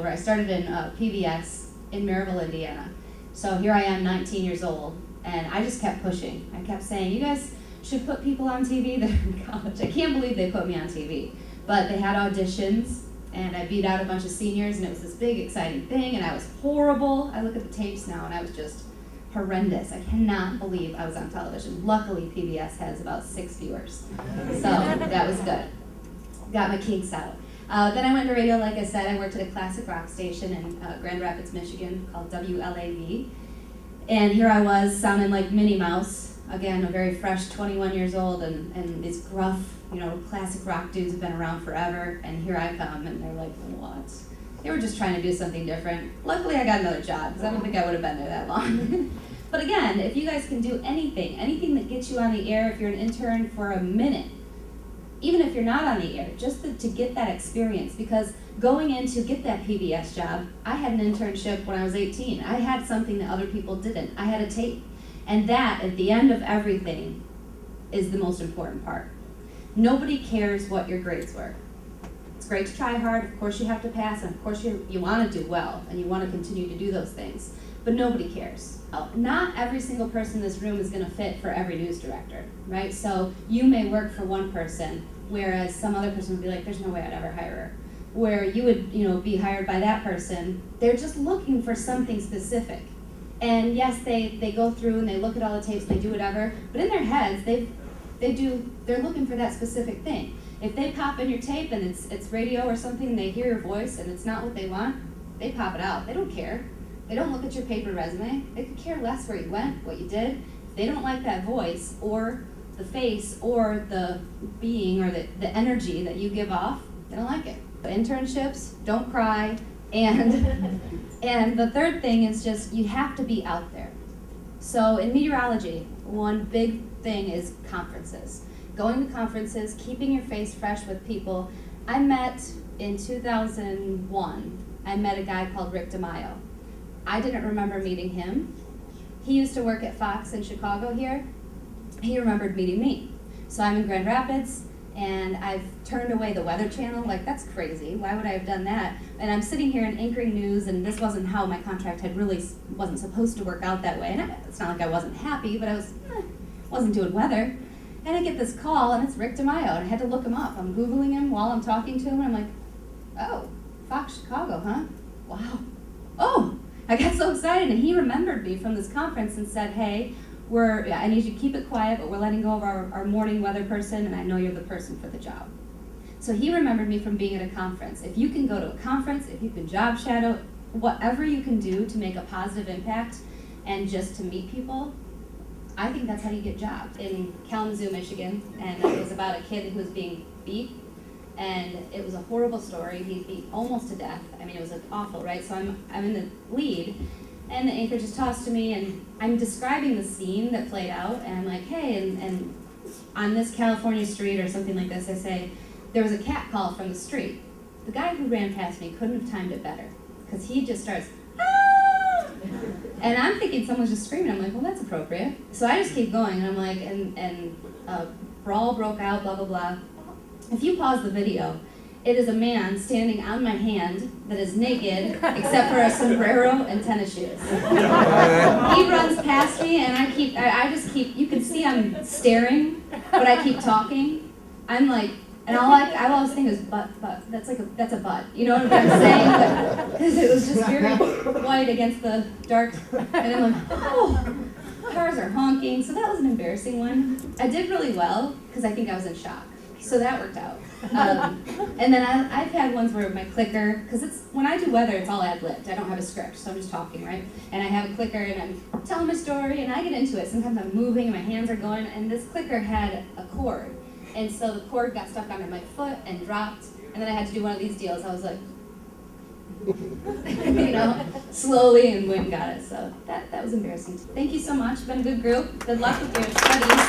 over. I started in PBS in Maryville, Indiana. So here I am, 19 years old, and I just kept pushing. I kept saying, you guys should put people on TV that are in college. I can't believe they put me on TV. But they had auditions, and I beat out a bunch of seniors, and it was this big, exciting thing, and I was horrible. I look at the tapes now, and I was just horrendous. I cannot believe I was on television. Luckily, PBS has about 6 viewers, so that was good. Got my kinks out. Then I went to radio, like I said. I worked at a classic rock station in Grand Rapids, Michigan, called WLAV. And here I was, sounding like Minnie Mouse. Again, a very fresh 21 years old, and these gruff, classic rock dudes have been around forever. And here I come, and they're like, what? They were just trying to do something different. Luckily, I got another job, because I don't think I would have been there that long. But again, if you guys can do anything that gets you on the air, if you're an intern for a minute, even if you're not on the air, just to get that experience, because going in to get that PBS job, I had an internship when I was 18. I had something that other people didn't. I had a tape. And that, at the end of everything, is the most important part. Nobody cares what your grades were. It's great to try hard. Of course you have to pass, and of course you want to do well, and you want to continue to do those things. But nobody cares. Not every single person in this room is going to fit for every news director, right? So you may work for one person, whereas some other person would be like, there's no way I'd ever hire her. Where you would, be hired by that person. They're just looking for something specific. And yes, they go through and they look at all the tapes and they do whatever, but in their heads, they're looking for that specific thing. If they pop in your tape and it's radio or something, and they hear your voice and it's not what they want, they pop it out. They don't care. They don't look at your paper resume. They could care less where you went, what you did. If they don't like that voice or the face or the being or the energy that you give off, they don't like it. The internships, don't cry, and the third thing is just you have to be out there. So in meteorology, one big thing is conferences. Going to conferences, keeping your face fresh with people. I met in 2001, I met a guy called Rick DeMaio. I didn't remember meeting him. He used to work at Fox in Chicago here. He remembered meeting me. So I'm in Grand Rapids, and I've turned away the Weather Channel. Like, that's crazy. Why would I have done that? And I'm sitting here and anchoring news, and this wasn't how my contract wasn't supposed to work out that way. And it's not like I wasn't happy, but I wasn't doing weather. And I get this call, and it's Rick DeMaio, and I had to look him up. I'm Googling him while I'm talking to him, and I'm like, oh, Fox Chicago, huh? Wow. Oh, I got so excited, and he remembered me from this conference and said, hey, I need you to keep it quiet, but we're letting go of our morning weather person, and I know you're the person for the job. So he remembered me from being at a conference. If you can go to a conference, if you can job shadow, whatever you can do to make a positive impact and just to meet people, I think that's how you get jobs. In Kalamazoo, Michigan, and it was about a kid who was being beat, and it was a horrible story. He beat almost to death. I mean, it was awful, right? So I'm in the lead, and the anchor just tossed to me, and I'm describing the scene that played out, and I'm like, hey, and on this California street or something like this, I say, there was a cat call from the street. The guy who ran past me couldn't have timed it better, because he just starts, ah! And I'm thinking someone's just screaming. I'm like, well, that's appropriate. So I just keep going, and I'm like, and brawl broke out, blah, blah, blah. If you pause the video, it is a man standing on my hand that is naked except for a sombrero and tennis shoes. He runs past me, and I just keep, you can see I'm staring, but I keep talking. I'm like, and all I always think is butt, that's a butt. You know what I'm saying? Because it was just very white against the dark, and I'm like, oh, cars are honking. So that was an embarrassing one. I did really well, because I think I was in shock. So that worked out. And then I've had ones where my clicker, because when I do weather, it's all ad-libbed. I don't have a script, so I'm just talking, right? And I have a clicker, and I'm telling my story, and I get into it. Sometimes I'm moving, and my hands are going, and this clicker had a cord. And so the cord got stuck under my foot and dropped, and then I had to do one of these deals. I was like, slowly, and wind got it. So that was embarrassing. Thank you so much. It's been a good group. Good luck with your studies.